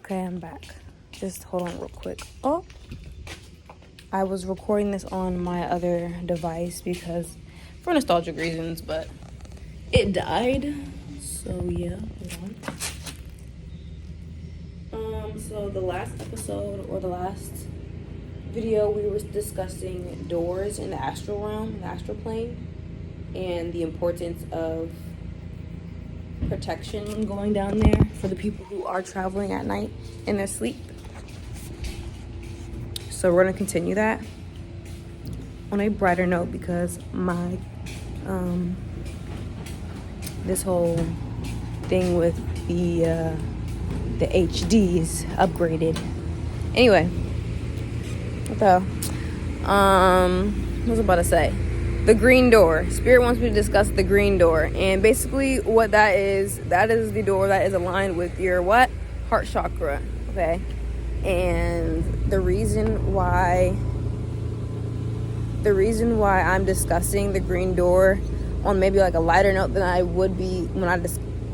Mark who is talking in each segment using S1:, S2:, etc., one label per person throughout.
S1: Okay, I'm back. Just hold on real quick. Oh, I was recording this on my other device because for nostalgic reasons, but it died. So yeah, hold on. So the last episode or the last video, we were discussing doors in the astral realm, the astral plane, and the importance of protection going down there for the people who are traveling at night in their sleep. So we're gonna continue that on a brighter note because my this whole thing with the HD is upgraded. Anyway, what the what was I about to say? The green door. Spirit wants me to discuss the green door, and basically what that is the door that is aligned with your what? Heart chakra. Okay. And the reason why I'm discussing the green door on maybe like a lighter note than I would be more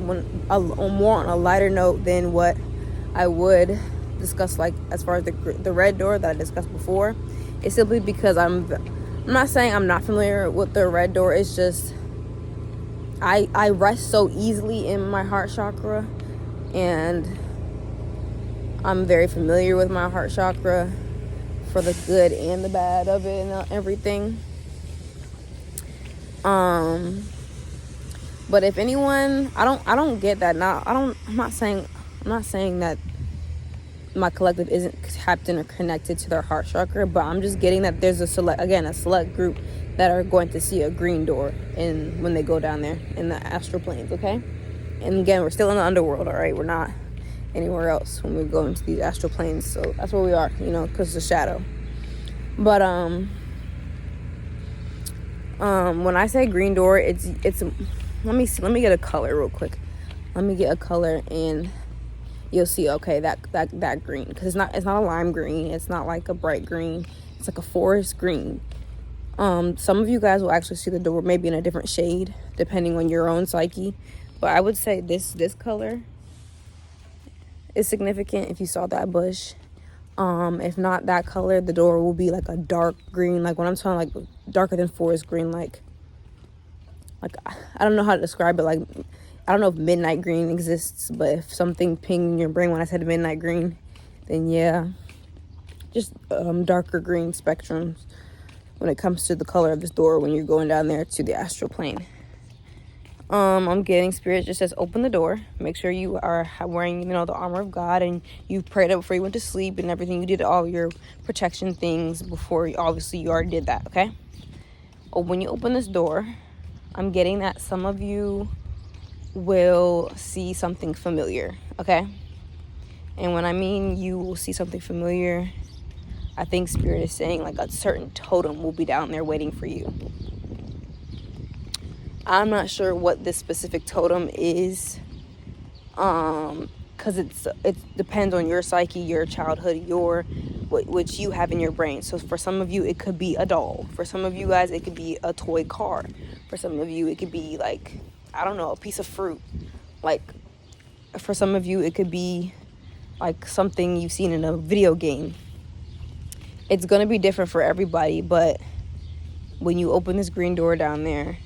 S1: on a lighter note than what I would discuss, like as far as the red door that I discussed before, is simply because I'm not saying I'm not familiar with the red door. It's just I rest so easily in my heart chakra, and I'm very familiar with my heart chakra for the good and the bad of it and everything. But if anyone, I don't get that now. I'm not saying that my collective isn't tapped in or connected to their heart chakra, but I'm just getting that there's a select group that are going to see a green door when they go down there in the astral planes, okay? And again, we're still in the underworld, all right? We're not anywhere else when we go into these astral planes, so that's where we are, because it's a shadow. But when I say green door, it's let me get a color real quick. Let me get a color and you'll see, okay, that green, because it's not a lime green, it's not like a bright green, it's like a forest green. Some of you guys will actually see the door maybe in a different shade depending on your own psyche, but I would say this color is significant if you saw that bush. If not that color, the door will be like a dark green, like when I'm talking like darker than forest green, like I don't know how to describe it, like I don't know if midnight green exists, but if something pinged in your brain when I said midnight green, then yeah, just darker green spectrums when it comes to the color of this door when you're going down there to the astral plane. I'm getting spirit just says open the door, make sure you are wearing the armor of God, and you prayed up before you went to sleep and everything. You did all your protection things before. Obviously you already did that, okay? When you open this door, I'm getting that some of you will see something familiar, okay? And when I mean you will see something familiar, I think spirit is saying like a certain totem will be down there waiting for you. I'm not sure what this specific totem is, because it depends on your psyche, your childhood, which you have in your brain. So for some of you, it could be a doll. For some of you guys, it could be a toy car. For some of you, it could be like, I don't know, a piece of fruit. Like for some of you, it could be like something you've seen in a video game. It's gonna be different for everybody, but when you open this green door down there,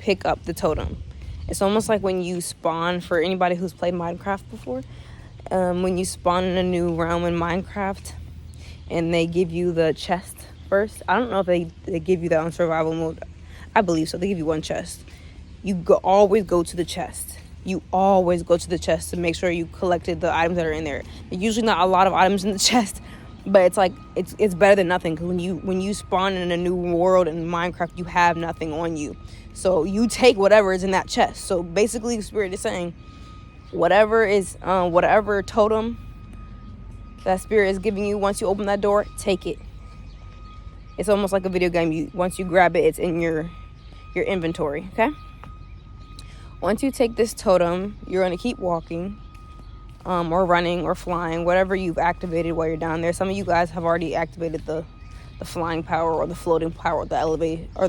S1: pick up the totem. It's almost like when you spawn, for anybody who's played Minecraft before, when you spawn in a new realm in Minecraft and they give you the chest first. I don't know if they give you that on survival mode. I believe so. They give you one chest. You always go to the chest. You always go to the chest to make sure you collected the items that are in there. There's usually not a lot of items in the chest, but it's like it's better than nothing, because when you spawn in a new world in Minecraft, you have nothing on you. So you take whatever is in that chest. So basically, Spirit is saying, whatever totem that Spirit is giving you, once you open that door, take it. It's almost like a video game. Once you grab it, it's in your inventory, okay? Once you take this totem, you're going to keep walking, or running or flying, whatever you've activated while you're down there. Some of you guys have already activated the flying power or the floating power or the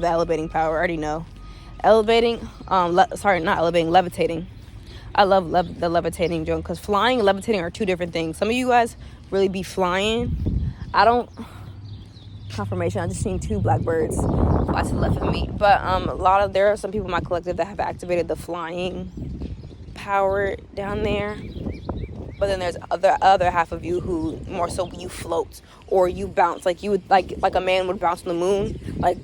S1: elevating power. I already know. Levitating. I love the levitating joint, because flying and levitating are two different things. Some of you guys really be flying. I don't. Confirmation. I just seen 2 blackbirds fly to the left of me. But there are some people in my collective that have activated the flying power down there. But then there's other half of you who more so you float or you bounce, like you would like a man would bounce on the moon, like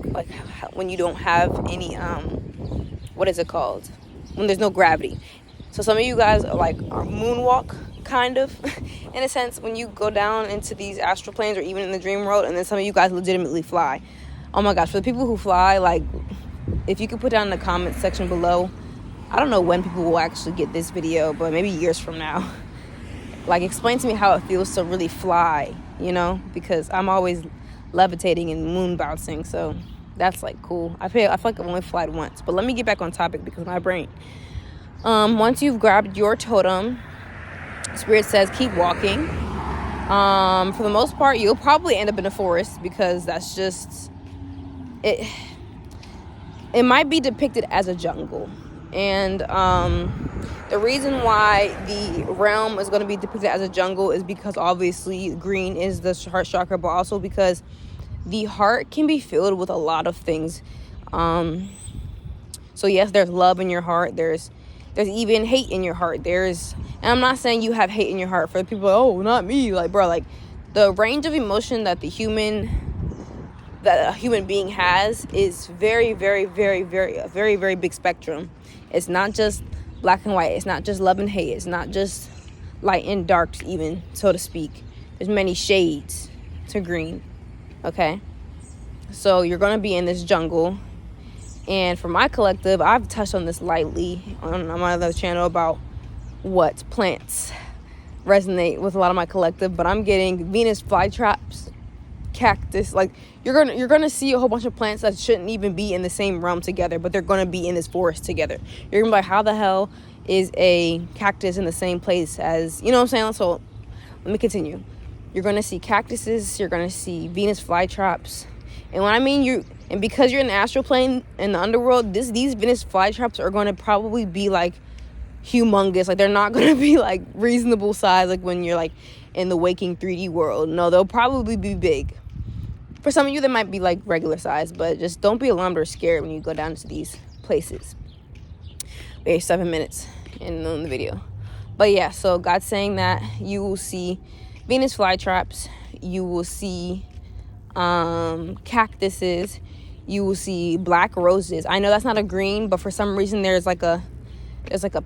S1: when you don't have any what is it called, when there's no gravity. So some of you guys are moonwalk kind of in a sense when you go down into these astral planes or even in the dream world, and then some of you guys legitimately fly. Oh my gosh, for the people who fly, like, if you could put down in the comments section below, I don't know when people will actually get this video, but maybe years from now. Like, explain to me how it feels to really fly, you know, because I'm always levitating and moon bouncing, so that's like cool. I feel like I've only flied once. But let me get back on topic because my brain. Once you've grabbed your totem, Spirit says keep walking. For the most part, you'll probably end up in a forest, because that's just it. It might be depicted as a jungle, and the reason why the realm is going to be depicted as a jungle is because obviously green is the heart chakra, but also because the heart can be filled with a lot of things. So yes, there's love in your heart. There's even hate in your heart. And I'm not saying you have hate in your heart. For the people, oh, not me. Like, bro, like the range of emotion that a human being has is very, very, very, very, a very, very big spectrum. It's not just black and white. It's not just love and hate. It's not just light and dark, even, so to speak. There's many shades to green. Okay? So you're going to be in this jungle. And for my collective, I've touched on this lightly on my other channel about what plants resonate with a lot of my collective. But I'm getting Venus flytraps, cactus. Like, you're gonna see a whole bunch of plants that shouldn't even be in the same realm together, but they're gonna be in this forest together. You're gonna be like, how the hell is a cactus in the same place as, you know what I'm saying? So let me continue. You're gonna see cactuses, you're gonna see Venus flytraps, and when I mean because you're in the astral plane in the underworld, these Venus flytraps are gonna probably be like humongous. Like, they're not gonna be like reasonable size like when you're like in the waking 3D world. No, they'll probably be big. For some of you, they might be like regular size, but just don't be alarmed or scared when you go down to these places. We have 7 minutes in the video. But yeah, so God's saying that you will see Venus flytraps, you will see cactuses, you will see black roses. I know that's not a green, but for some reason there's like a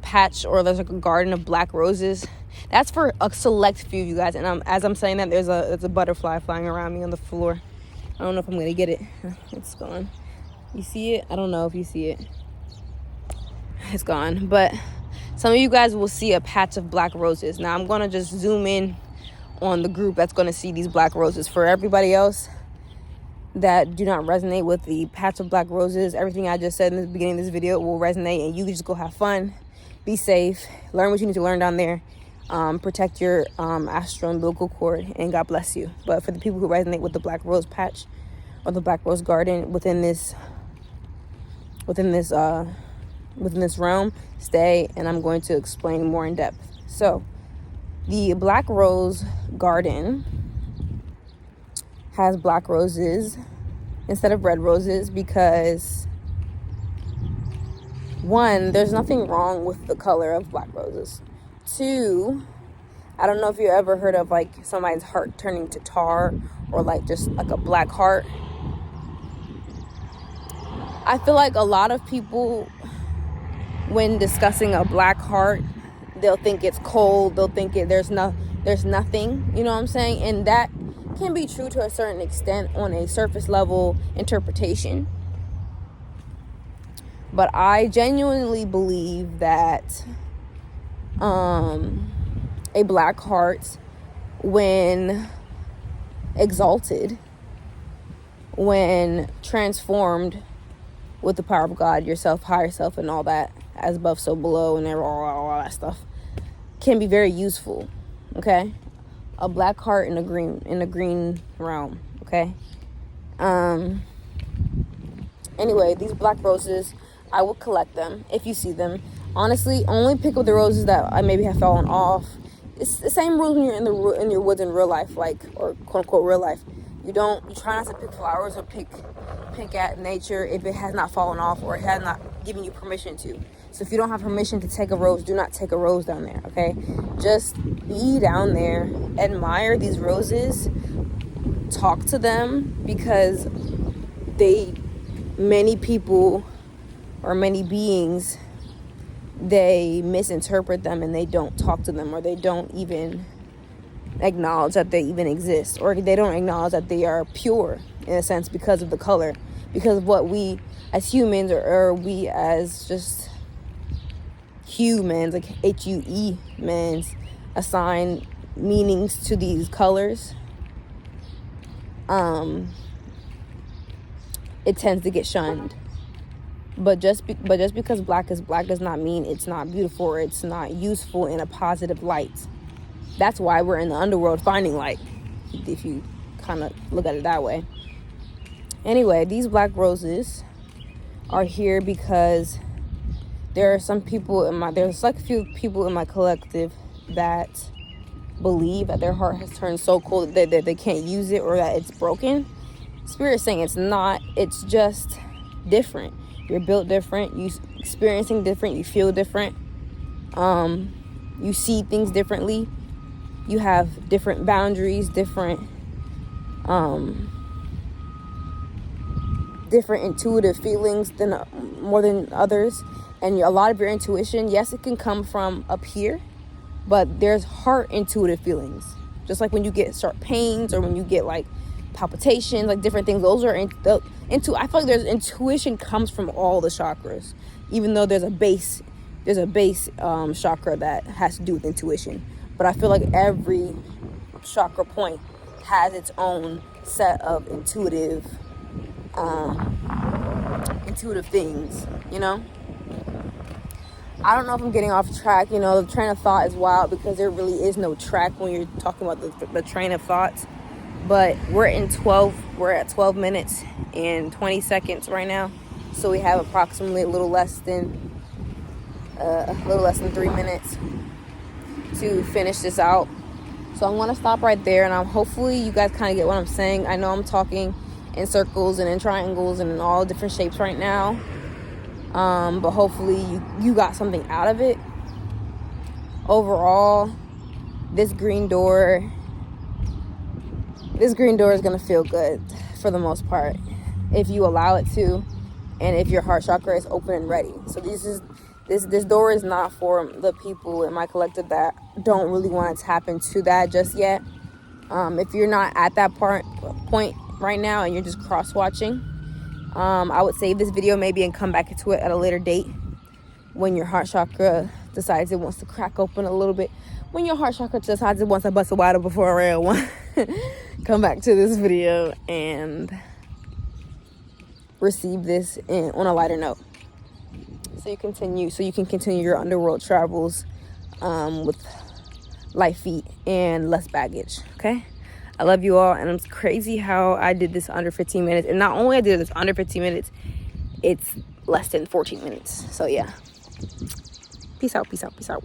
S1: patch, or there's like a garden of black roses. That's for a select few of you guys. And as I'm saying that, there's a butterfly flying around me on the floor. I don't know if I'm gonna get it. It's gone. You see it? I don't know if you see it. It's gone. But some of you guys will see a patch of black roses. Now I'm gonna just zoom in on the group that's gonna see these black roses. For everybody else that do not resonate with the patch of black roses, everything I just said in the beginning of this video will resonate, and you can just go have fun, be safe, learn what you need to learn down there, protect your astral umbilical cord, and God bless you. But for the people who resonate with the black rose patch or the black rose garden within this realm, stay, and I'm going to explain more in depth. So the black rose garden has black roses instead of red roses because, one, there's nothing wrong with the color of black roses. Two, I don't know if you ever heard of like somebody's heart turning to tar, or like just like a black heart. I feel like a lot of people, when discussing a black heart, they'll think it's cold, they'll think there's nothing, you know what I'm saying? And that can be true to a certain extent on a surface level interpretation. But I genuinely believe that a black heart, when exalted, when transformed with the power of God, yourself, higher self, and all that, as above so below, and all that stuff, can be very useful. Okay, a black heart in a green realm. Okay. Anyway, these black roses, I will collect them if you see them. Honestly, only pick up the roses that I maybe have fallen off. It's the same rules when you're in your woods in real life, like, or quote unquote real life. You try not to pick flowers or pick at nature if it has not fallen off or it has not given you permission to. So if you don't have permission to take a rose, do not take a rose down there, okay? Just be down there, admire these roses, talk to them, because many people or many beings, they misinterpret them and they don't talk to them, or they don't even acknowledge that they even exist, or they don't acknowledge that they are pure in a sense because of the color, because of what we as humans or we as just humans, like HUE mans, assign meanings to these colors. It tends to get shunned. But just because black does not mean it's not beautiful or it's not useful in a positive light. That's why we're in the underworld finding light, if you kind of look at it that way. Anyway, these black roses are here because there are some people there's like a few people in my collective that believe that their heart has turned so cold that they can't use it, or that it's broken. Spirit's saying it's not, it's just different. You're built different, you experiencing different, you feel different, you see things differently, you have different boundaries, different intuitive feelings more than others. And a lot of your intuition, yes, it can come from up here, but there's heart intuitive feelings. Just like when you get sharp pains or when you get like palpitations, like different things, those are I feel like there's intuition comes from all the chakras, even though there's a base chakra that has to do with intuition. But I feel like every chakra point has its own set of intuitive things, you know? I don't know if I'm getting off track. You know, the train of thought is wild because there really is no track when you're talking about the train of thoughts. But we're at 12 minutes and 20 seconds right now. So we have approximately a little less than 3 minutes to finish this out. So I'm going to stop right there, and hopefully you guys kind of get what I'm saying. I know I'm talking in circles and in triangles and in all different shapes right now. But hopefully you got something out of it. Overall, this green door is going to feel good for the most part, if you allow it to, and if your heart chakra is open and ready. So this door is not for the people in my collective that don't really want to tap into that just yet. If you're not at that point right now and you're just cross-watching, I would save this video maybe and come back to it at a later date when your heart chakra decides it wants to crack open a little bit. When your heart chakra decides it wants to bust a wide open for a real one, come back to this video and receive this on a lighter note. So you can continue your underworld travels with light feet and less baggage, okay? I love you all, and it's crazy how I did this under 15 minutes. And not only I did this under 15 minutes, it's less than 14 minutes. So yeah. Peace out, peace out, peace out.